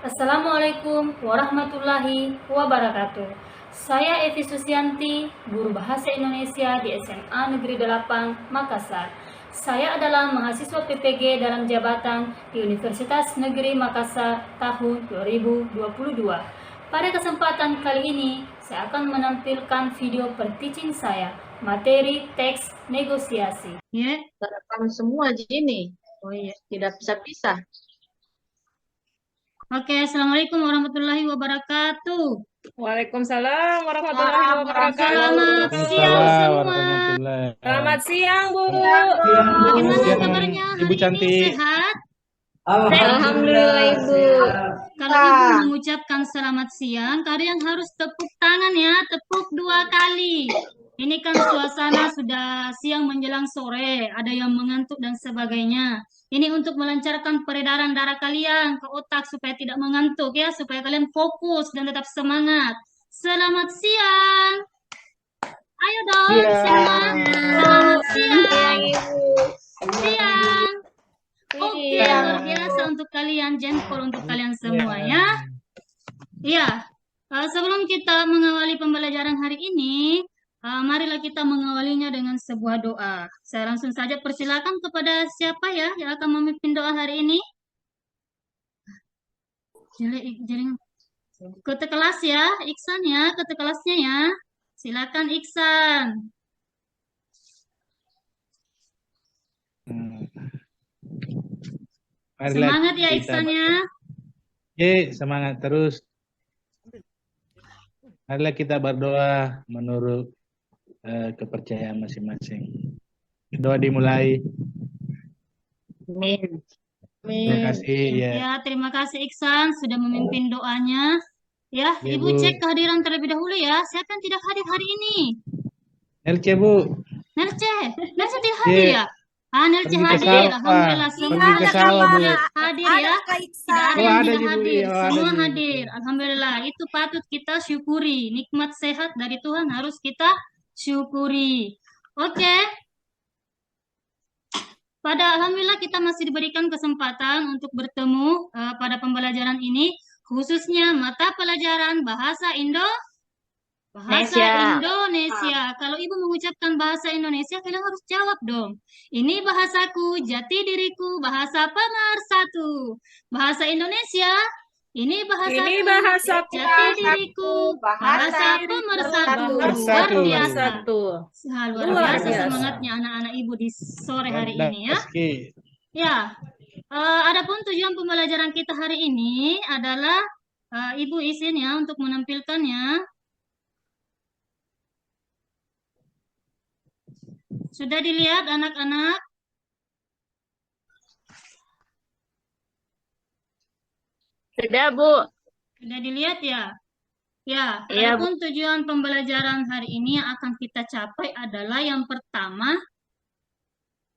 Assalamualaikum warahmatullahi wabarakatuh. Saya Evi Susianti, guru Bahasa Indonesia di SMA Negeri 8 Makassar. Saya adalah mahasiswa PPG dalam jabatan di Universitas Negeri Makassar tahun 2022. Pada kesempatan kali ini, saya akan menampilkan video per-teaching saya, materi teks negosiasi. Terekam semua gini. Oh iya, tidak bisa pisah. Oke, Assalamualaikum warahmatullahi wabarakatuh. Waalaikumsalam warahmatullahi wabarakatuh. Selamat siang semua. Selamat siang, Bu. Bagaimana kabarnya hari Ibu ini? cantik. Sehat? Alhamdulillah, Ibu. Kalau Ibu mengucapkan selamat siang, kalian harus tepuk tangan ya, tepuk 2 kali. Ini kan suasana sudah siang menjelang sore, ada yang mengantuk dan sebagainya. Ini untuk melancarkan peredaran darah kalian ke otak supaya tidak mengantuk ya, supaya kalian fokus dan tetap semangat. Selamat siang. Ayo dong semua. Selamat siang. Siang. Oke, luar biasa untuk kalian, jempol untuk kalian semua ya. Iya, sebelum kita mengawali pembelajaran hari ini, marilah kita mengawalinya dengan sebuah doa. Saya langsung saja persilakan kepada siapa ya yang akan memimpin doa hari ini. Ke kelas ya, Iksan ya, ke kelasnya ya. Silakan Iksan. Semangat ya Iksannya. Semangat terus. Marilah kita berdoa menurut kepercayaan masing-masing. Doa dimulai. Amin. Terima kasih ya. Ya, terima kasih Iksan sudah memimpin doanya. Ya, Ya, Ibu Bu. cek kehadiran terlebih dahulu ya. Siapa yang tidak hadir hari ini? Nelce, Bu. Nelce tidak hadir ya? Nelce Pergi ke hadir. sawah. Alhamdulillah semua Pergi ke sawah, Bu. hadir ya. Tidak ada Oh, yang ada tidak di Bu. hadir. Iya, ada Semua di Bu. hadir. Alhamdulillah. Itu patut kita syukuri. Nikmat sehat dari Tuhan harus kita syukuri. Oke. Alhamdulillah kita masih diberikan kesempatan untuk bertemu pada pembelajaran ini, khususnya mata pelajaran bahasa Indonesia. Kalau Ibu mengucapkan bahasa Indonesia, kalian harus jawab dong. Ini bahasaku, jati diriku, bahasa pemersatu. Bahasa Indonesia, ini bahasaku, jati diriku, bahasa pemersatu. Luar biasa. Luar biasa semangatnya anak-anak Ibu di sore hari ini ya. Ya, adapun tujuan pembelajaran kita hari ini adalah Ibu izin ya untuk menampilkannya. Sudah dilihat anak-anak? Sudah, Bu. Sudah dilihat ya? Ya, Iya, Bu. adapun tujuan pembelajaran hari ini yang akan kita capai adalah yang pertama,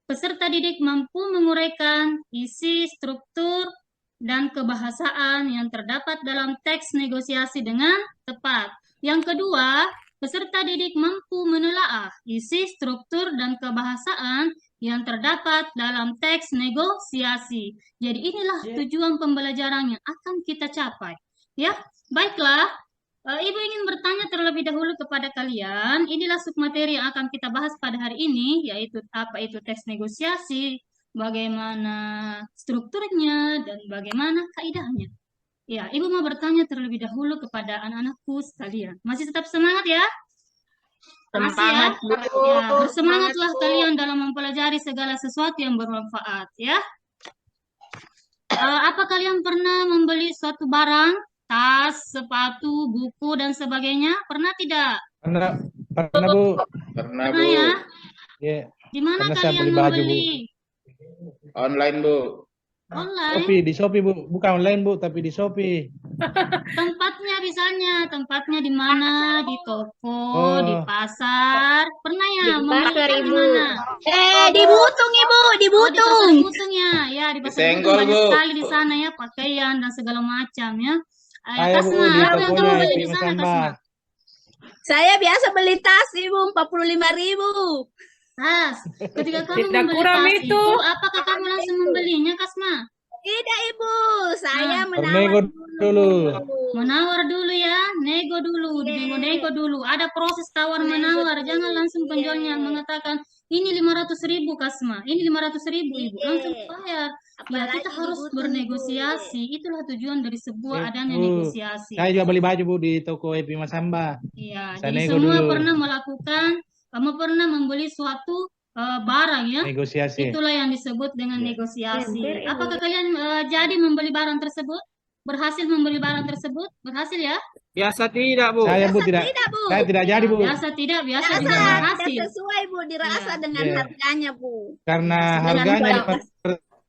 peserta didik mampu menguraikan isi, struktur, dan kebahasaan yang terdapat dalam teks negosiasi dengan tepat. Yang kedua, peserta didik mampu menelaah isi, struktur, dan kebahasaan yang terdapat dalam teks negosiasi. Jadi inilah tujuan pembelajaran yang akan kita capai. Ya, baiklah. Ibu ingin bertanya terlebih dahulu kepada kalian. Inilah submateri yang akan kita bahas pada hari ini, yaitu apa itu teks negosiasi, bagaimana strukturnya, dan bagaimana kaidahnya. Ya, Ibu mau bertanya terlebih dahulu kepada anak-anakku sekalian. Masih tetap semangat ya? Semangat, Bu. Ya, bersemangatlah kalian dalam mempelajari segala sesuatu yang bermanfaat ya. Apa kalian pernah membeli suatu barang, tas, sepatu, buku, dan sebagainya? Pernah tidak? Pernah, Bu. Pernah ya? Ya. Di mana Pernah saya kalian beli baju, membeli? Online, Bu. Online? Di Shopee, Bu. Bukan online, Bu, tapi di Shopee. Tempatnya tempatnya di mana? Di toko, di pasar. Pernah ya? Membelikan di mana? Di Butung, Ibu, di Oh, di pasar Butung. Butung ya. Ya, di pasar Disenggol, Butung banyak Bu. sekali di sana ya, pakaian dan segala macam ya. Ayo, Bu, Kasma, di apa yang kamu tokonya, beli di Ibu sana, Samba. Kasma? Saya biasa beli tas, Ibu, 45.000. Tas. Ketika kamu Tidak membeli kurang tas itu. apakah kamu langsung membelinya, Kasma? Tidak, Ibu. Saya Nego menawar dulu dulu. Menawar dulu ya, nego dulu, nego dulu. Ada proses tawar menawar. Jangan langsung penjualnya mengatakan ini 500.000 Kasma, ini 500.000 Ibu, langsung bayar. Ya kita harus bernegosiasi. Itulah tujuan dari sebuah adanya Bu, negosiasi. saya juga beli baju Bu di toko Epi Mas Hamba. Iya, Saya jadi nego semua dulu. pernah melakukan, kamu pernah membeli suatu barang ya. Negosiasi. Itulah yang disebut dengan negosiasi. Apakah kalian jadi membeli barang tersebut? Berhasil membeli barang tersebut? Berhasil ya? Biasa tidak, Bu. Saya Bu tidak, Tidak, Bu. saya tidak jadi Bu. Biasa tidak, biasa Biasa juga tidak berhasil. sesuai, Bu, dirasa Iya. dengan Iya. harganya, Bu. Karena Dengan harganya kualitas.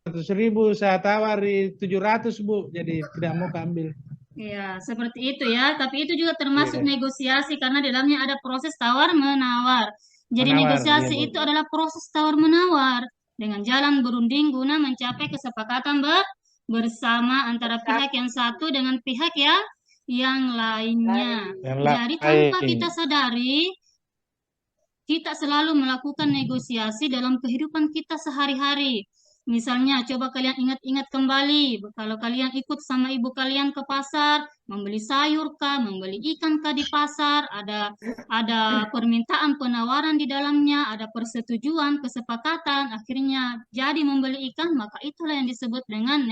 400.000 saya tawari 700 Bu, jadi tidak mau ambil. Iya, seperti itu ya. Tapi itu juga termasuk Iya. negosiasi karena di dalamnya ada proses tawar menawar. Jadi Menawar, negosiasi iya, Bu. itu adalah proses tawar menawar dengan jalan berunding guna mencapai kesepakatan bersama antara pihak yang satu dengan pihak yang lainnya. Yang Jadi tanpa lain. kita sadari, kita selalu melakukan negosiasi dalam kehidupan kita sehari-hari. Misalnya, coba kalian ingat-ingat kembali, kalau kalian ikut sama ibu kalian ke pasar, membeli sayur kah, membeli ikan kah di pasar, ada permintaan penawaran di dalamnya, ada persetujuan, kesepakatan, akhirnya jadi membeli ikan, maka itulah yang disebut dengan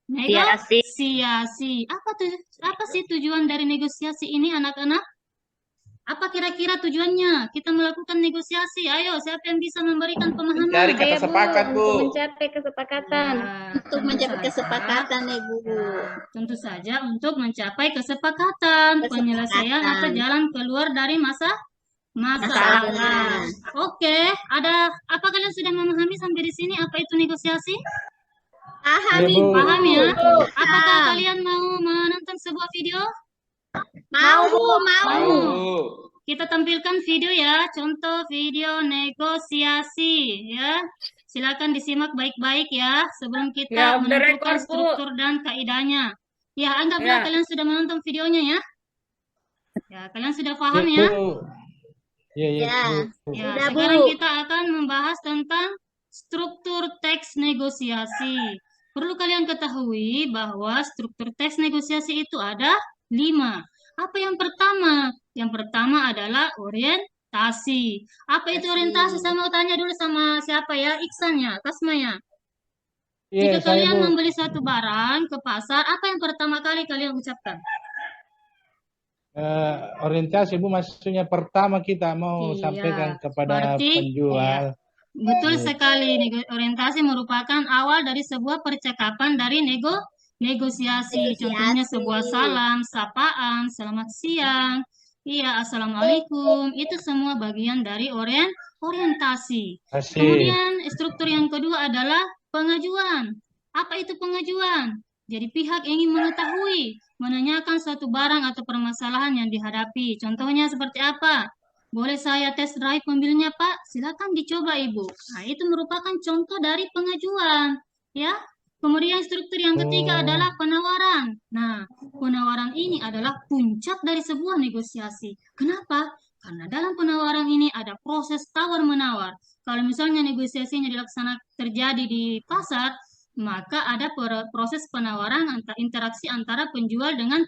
negosiasi. Apa sih tujuan dari negosiasi ini, anak-anak? Apa kira-kira tujuannya kita melakukan negosiasi? Ayo, siapa yang bisa memberikan pemahaman? Cari kata sepakat, Bu. Untuk mencapai kesepakatan. Ya, Untuk tentu mencapai saja. kesepakatan, Ibu. Ya, tentu saja untuk mencapai kesepakatan, penyelesaian atau jalan keluar dari masalah. Oke, apa kalian sudah memahami sampai di sini apa itu negosiasi? Paham, Iya, Bu. Ibu. Paham ya? Apakah Paham. kalian mau menonton sebuah video? Mau, Bu, mau. Mau, Bu. Kita tampilkan video ya, contoh video negosiasi ya. Silakan disimak baik-baik ya sebelum Ya, kita off the menentukan record, Bu. struktur dan kaidahnya. Ya, anggaplah Ya. kalian sudah menonton videonya ya. Ya, kalian sudah Iya, paham ya? Bu. Iya, iya, Ya. Bu. Ya, Sudah, sekarang Bu. kita akan membahas tentang struktur teks negosiasi. Perlu kalian ketahui bahwa struktur teks negosiasi itu ada 5. Apa yang pertama? Yang pertama adalah orientasi. Apa itu orientasi? Saya mau tanya dulu sama siapa ya? Iksan ya? Kasma ya? Iya, Jika saya kalian Bu. membeli suatu barang ke pasar, apa yang pertama kali kalian ucapkan? Orientasi Bu, maksudnya pertama kita mau Iya, sampaikan kepada berarti, penjual. Betul sekali. Orientasi merupakan awal dari sebuah percakapan dari negosiasi. Contohnya sebuah salam, sapaan, selamat siang, iya, assalamualaikum. Itu semua bagian dari orientasi. Kasih. Kemudian struktur yang kedua adalah pengajuan. Apa itu pengajuan? Jadi pihak ingin mengetahui, menanyakan suatu barang atau permasalahan yang dihadapi. Contohnya seperti apa? Boleh saya test drive mobilnya, Pak? Silakan dicoba, Ibu. Nah, itu merupakan contoh dari pengajuan, ya. Kemudian struktur yang ketiga adalah penawaran. Nah, penawaran ini adalah puncak dari sebuah negosiasi. Kenapa? Karena dalam penawaran ini ada proses tawar-menawar. Kalau misalnya negosiasinya terjadi di pasar, maka ada proses penawaran interaksi antara penjual dengan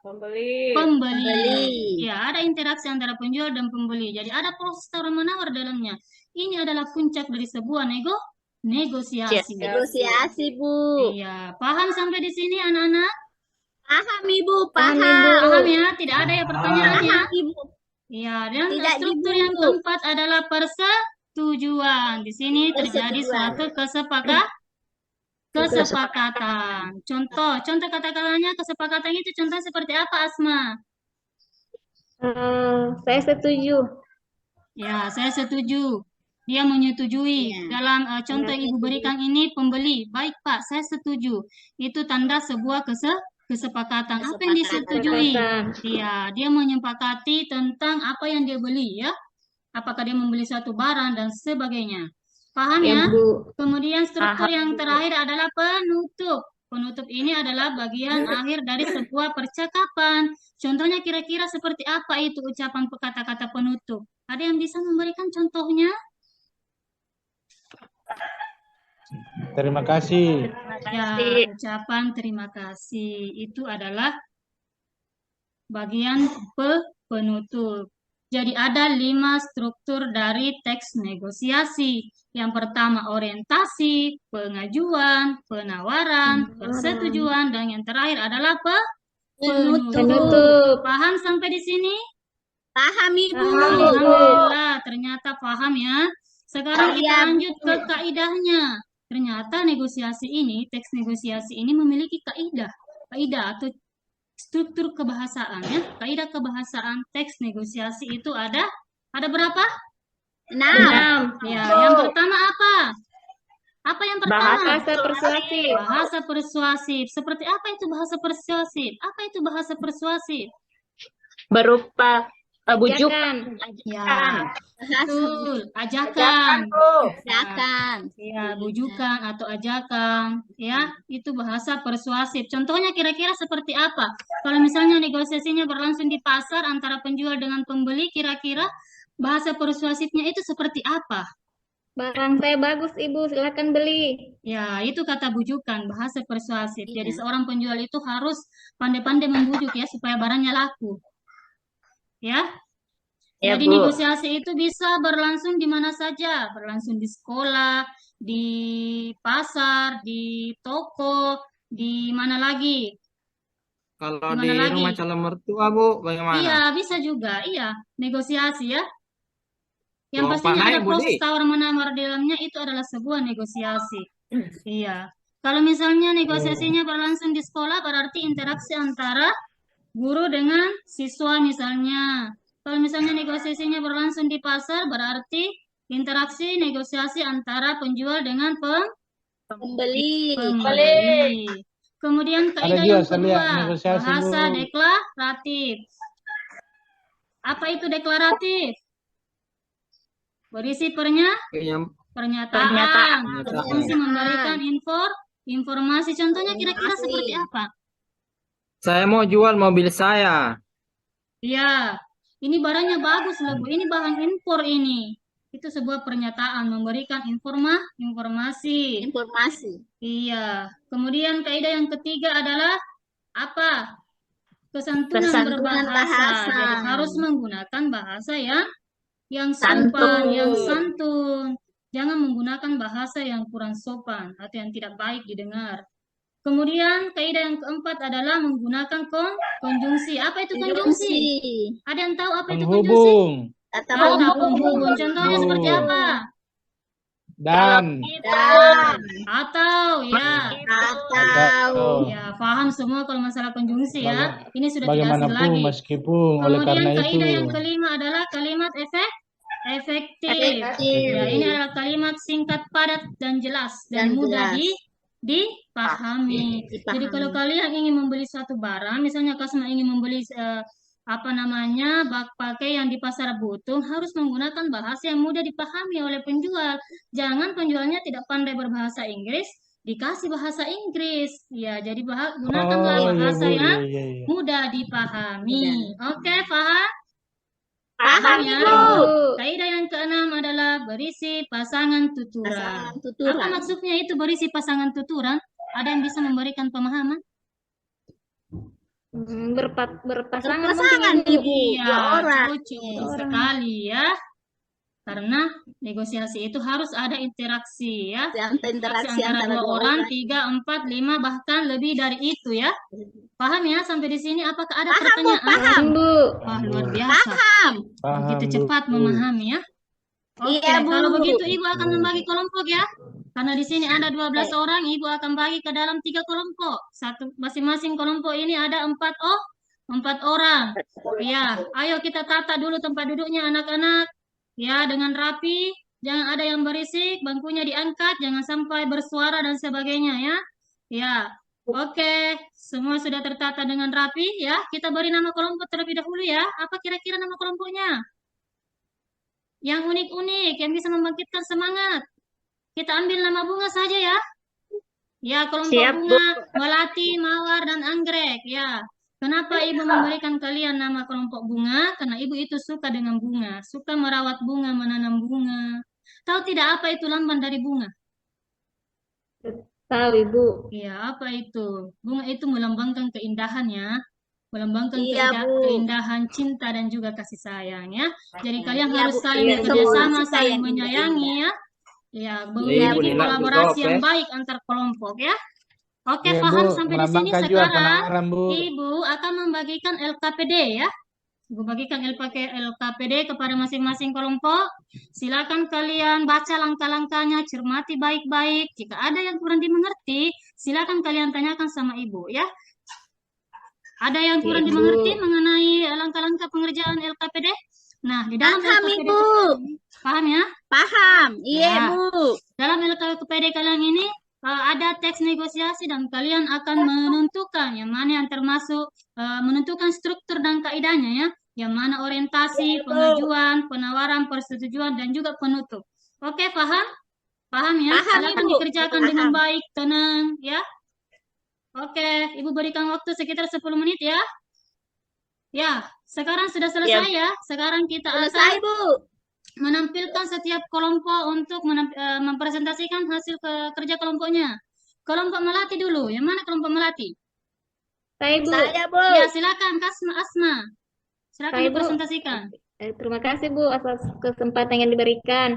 Pembeli. Pembeli. Ya, ada interaksi antara penjual dan pembeli. Jadi ada proses tawar-menawar dalamnya. Ini adalah puncak dari sebuah negosiasi. Negosiasi, Bu. Iya, paham sampai di sini anak-anak? Paham, Ibu. Paham, Paham. Ibu. Paham ya? Tidak ada ya pertanyaannya? Paham, Ibu. Iya, dan Tidak struktur dibunuh. yang keempat adalah persetujuan. Di sini terjadi Persetujuan. suatu kesepakatan. Contoh kata-katanya kesepakatan itu contoh seperti apa, Asma? Saya setuju. Ya, saya setuju. Dia menyetujui. Ya. Dalam contoh yang Ibu berikan ini pembeli. Baik, Pak, saya setuju. Itu tanda sebuah kesepakatan. Apa yang disetujui? Iya, dia menyepakati tentang apa yang dia beli ya. Apakah dia membeli suatu barang dan sebagainya. Paham ya? Bu. Kemudian struktur Paham, yang Bu. terakhir adalah penutup. Penutup ini adalah bagian akhir dari sebuah percakapan. Contohnya kira-kira seperti apa itu ucapan kata-kata penutup? Ada yang bisa memberikan contohnya? Terima kasih. Ya, ucapan terima kasih itu adalah bagian penutup. Jadi ada 5 struktur dari teks negosiasi. Yang pertama orientasi, pengajuan, penawaran, persetujuan, dan yang terakhir adalah penutup. Penutup. Paham sampai di sini? Paham, Ibu. Alhamdulillah, ternyata paham ya. Sekarang kita Iya, lanjut ke kaidahnya. Ternyata negosiasi ini, teks negosiasi ini memiliki kaidah atau struktur kebahasaan ya. Kaidah kebahasaan teks negosiasi itu ada berapa? 6. Ya, yang pertama apa? Apa yang pertama? Bahasa persuasif. Bahasa persuasif. Seperti apa itu bahasa persuasif? Apa itu bahasa persuasif? Berupa bujuk. Ya, betul. Ajakan. Silakan. Ya, bujukan atau ajakan, ya, itu bahasa persuasif. Contohnya kira-kira seperti apa? Kalau misalnya negosiasinya berlangsung di pasar antara penjual dengan pembeli, kira-kira bahasa persuasifnya itu seperti apa? Barang saya bagus, Ibu. Silakan beli. Ya, itu kata bujukan, bahasa persuasif. Jadi seorang penjual itu harus pandai-pandai membujuk ya, supaya barangnya laku. Ya. Ya, Jadi Bu. negosiasi itu bisa berlangsung di mana saja, berlangsung di sekolah, di pasar, di toko, di mana lagi? Kalau Di di mana lagi? rumah calon mertua, Bu, bagaimana? Iya, bisa juga. Iya, negosiasi ya. Yang Tuang pastinya panai, ada Bu, proses Di. tawar-menawar di dalamnya, itu adalah sebuah negosiasi. Iya. Kalau misalnya negosiasinya berlangsung di sekolah, berarti interaksi antara guru dengan siswa misalnya. Kalau misalnya negosiasinya berlangsung di pasar, berarti interaksi negosiasi antara penjual dengan Pembeli. pembeli. Kemudian kaidah juga yang saya lihat kedua, negosiasi, bahasa Bu. deklaratif. Apa itu deklaratif? Berisi Penyam- pernyataan. Berfungsi memberikan informasi. Contohnya kira-kira seperti apa? Saya mau jual mobil saya. Iya, ini barangnya bagus loh Bu. Ini bahan impor ini. Itu sebuah pernyataan memberikan informasi. Iya. Kemudian kaidah yang ketiga adalah apa? Kesantunan Kesantunan berbahasa. bahasa. Jadi harus menggunakan bahasa yang sopan, yang santun. Jangan menggunakan bahasa yang kurang sopan atau yang tidak baik didengar. Kemudian kaidah yang keempat adalah menggunakan konjungsi. Apa itu konjungsi? Ada yang tahu apa itu konjungsi? Penghubung. Kata Kata penghubung. Contohnya seperti apa? Dan. Atau ya. Atau. Ya, paham semua kalau masalah konjungsi ya. Ini sudah tidak asing Bagaimanapun lagi. meskipun oleh karena Kemudian itu kaidah yang kelima adalah kalimat efektif. Ya, ini adalah kalimat singkat, padat, dan jelas dan mudah dipahami. Jadi kalau kalian ingin membeli suatu barang, misalnya customer ingin membeli bak pakaian di pasar Butung, harus menggunakan bahasa yang mudah dipahami oleh penjual. Jangan penjualnya tidak pandai berbahasa Inggris, dikasih bahasa Inggris. Ya, jadi gunakanlah bahasa yang mudah dipahami. Oke, paham? Paham ya? Kaidah yang keenam adalah berisi pasangan tuturan. Apa maksudnya itu berisi pasangan tuturan? Ada yang bisa memberikan pemahaman? Berpasangan, Ibu. Iya, Dua orang. cukup sekali ya. Karena negosiasi itu harus ada interaksi ya. Interaksi Antara dua orang, 3, 4, 5, bahkan lebih dari itu ya. Paham ya sampai di sini? Apakah ada pertanyaan? Paham, Bu. Wah, luar biasa. Begitu cepat memahami ya. Oke, Iya, Bu. kalau begitu Ibu akan membagi kelompok ya. Karena di sini ada 12 orang, Ibu akan bagi ke dalam 3 kelompok. Masing-masing kelompok ini ada 4 orang. Ya, ayo kita tata dulu tempat duduknya anak-anak. Ya, dengan rapi. Jangan ada yang berisik, bangkunya diangkat, jangan sampai bersuara dan sebagainya ya. Ya, oke. Semua sudah tertata dengan rapi ya. Kita beri nama kelompok terlebih dahulu ya. Apa kira-kira nama kelompoknya? Yang unik-unik, yang bisa membangkitkan semangat. Kita ambil nama bunga saja ya. Ya, kelompok Siap, Bu. bunga, melati, mawar, dan anggrek. Ya, kenapa Ibu memberikan kalian nama kelompok bunga? Karena Ibu itu suka dengan bunga, suka merawat bunga, menanam bunga. Tahu tidak apa itu lamban dari bunga? Tahu Ibu. Ya, apa itu? Bunga itu melambangkan keindahan ya. Melambangkan Iya, Bu. keindahan cinta dan juga kasih sayang ya. Jadi kalian Iya, harus Bu. saling Iya, bekerja Semua sama, suka saling yang menyayangi indah-indah. ya. Ya, Iya, memiliki Ibu Nina kolaborasi juga, yang oke. baik antar kelompok ya. Oke, Ya, paham Bu, sampai di sini. melambangkan juga Sekarang penawaran, Bu. Ibu akan membagikan LKPD ya. Ibu bagikan LKPD kepada masing-masing kelompok. Silakan kalian baca langkah-langkahnya, cermati baik-baik. Jika ada yang kurang dimengerti, silakan kalian tanyakan sama Ibu ya. Ada yang Iya, kurang Ibu. dimengerti mengenai langkah-langkah pengerjaan LKPD? Nah, di dalam Paham, LKPD Ibu. paham ya? Paham. Iya, Ya. Bu. Dalam LKPD kalian ini ada teks negosiasi dan kalian akan menentukan yang mana yang termasuk menentukan struktur dan kaidahnya ya. Yang mana orientasi, Iya, Bu. pengajuan, penawaran, persetujuan dan juga penutup. Oke, paham? Paham ya? Paham, Silakan Ibu. dikerjakan dengan Paham. baik, tenang ya. Oke, Ibu berikan waktu sekitar 10 menit ya. Ya, sekarang sudah selesai ya. Sekarang kita Selesai, akan Bu. menampilkan setiap kelompok untuk mempresentasikan hasil kerja kelompoknya. Kelompok Melati dulu. Yang mana kelompok Melati? Saya Ibu. Saya, Bu. Ya, silakan Asma. Silakan Saya, Bu. dipresentasikan. Terima kasih Bu atas kesempatan yang diberikan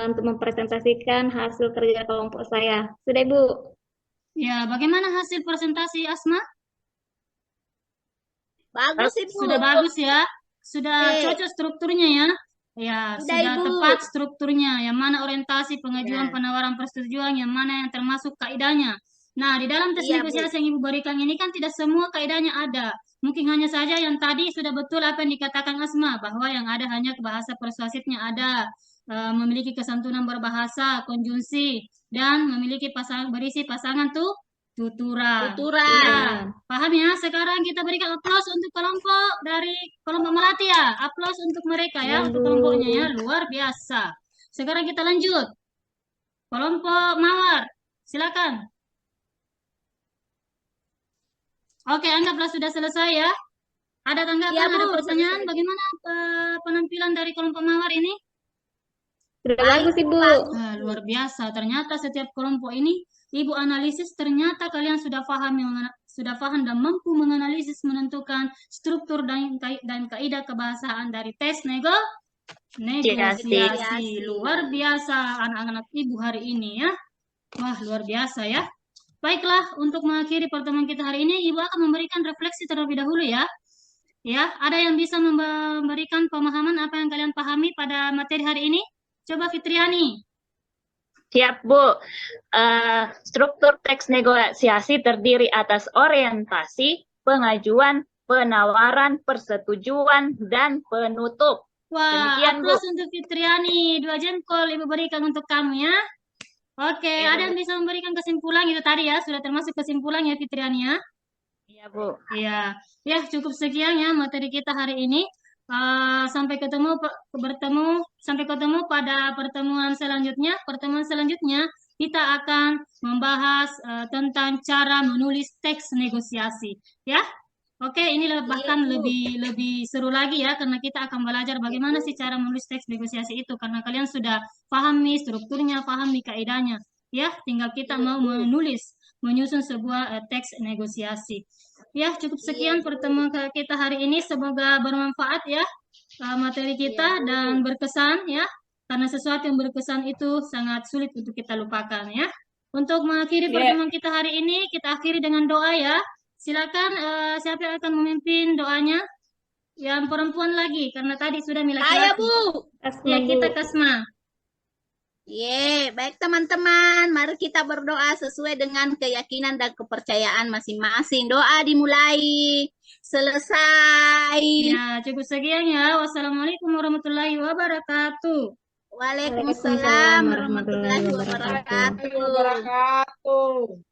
untuk mempresentasikan hasil kerja kelompok saya. Sudah Ibu? Ya, bagaimana hasil presentasi Asma? Bagus, Ibu. Sudah bagus ya. Sudah Oke. cocok strukturnya ya. Ya, Sudah, sudah Ibu. tepat strukturnya. Yang mana orientasi, pengajuan, Ya. penawaran, persetujuan, yang mana yang termasuk kaidahnya. Nah, di dalam tes Iya, Bu. negosiasi yang Ibu berikan ini kan tidak semua kaidahnya ada. Mungkin hanya saja yang tadi sudah betul apa yang dikatakan Asma, bahwa yang ada hanya bahasa persuasifnya ada, memiliki kesantunan berbahasa, konjungsi, dan memiliki berisi pasangan tuturan. Tuturan. Ya, paham ya? Sekarang kita berikan aplaus untuk dari kelompok Melati ya. Aplaus untuk mereka ya, untuk kelompoknya ya. Luar biasa. Sekarang kita lanjut. Kelompok Mawar, silakan. Oke, anggaplah sudah selesai ya. Ada tanggapan, Ya, Bu, ada pertanyaan? selesai. Bagaimana penampilan dari kelompok Mawar ini? Sudah bagus Ibu. Luar biasa. Ternyata setiap kelompok ini Ibu analisis, ternyata kalian sudah paham dan mampu menganalisis, menentukan struktur dan kaidah kebahasaan dari tes negosiasi. Luar biasa anak-anak Ibu hari ini ya. Wah, luar biasa ya. Baiklah, untuk mengakhiri pertemuan kita hari ini, Ibu akan memberikan refleksi terlebih dahulu ya. Ya, ada yang bisa memberikan pemahaman apa yang kalian pahami pada materi hari ini? Coba Fitriani. Siap, Bu. Struktur teks negosiasi terdiri atas orientasi, pengajuan, penawaran, persetujuan, dan penutup. Wah, Demikian, Bu. aplaus untuk Fitriani. 2 jempol Ibu berikan untuk kamu ya. Oke, Ya, ada yang bisa memberikan kesimpulan itu tadi ya, sudah termasuk kesimpulan ya Fitriani ya. Iya, Bu. Iya, ya cukup sekian ya materi kita hari ini. Sampai ketemu pada pertemuan selanjutnya. Pertemuan selanjutnya kita akan membahas tentang cara menulis teks negosiasi, ya. Oke, ini bahkan lebih seru lagi ya, karena kita akan belajar bagaimana sih cara menulis teks negosiasi itu, karena kalian sudah pahami strukturnya, pahami kaidahnya, ya. Tinggal kita mau menyusun sebuah teks negosiasi. Ya, cukup sekian pertemuan kita hari ini. Semoga bermanfaat ya materi kita dan berkesan ya. Karena sesuatu yang berkesan itu sangat sulit untuk kita lupakan ya. Untuk mengakhiri pertemuan kita hari ini, kita akhiri dengan doa ya. Silakan siapa yang akan memimpin doanya? Yang perempuan lagi, karena tadi sudah laki-laki. Saya, Bu. Ya, kita Kasma. Baik teman-teman, mari kita berdoa sesuai dengan keyakinan dan kepercayaan masing-masing. Doa dimulai. Selesai. Ya, cukup sekian ya. Wassalamualaikum warahmatullahi wabarakatuh. Waalaikumsalam warahmatullahi wabarakatuh. Wabarakatuh.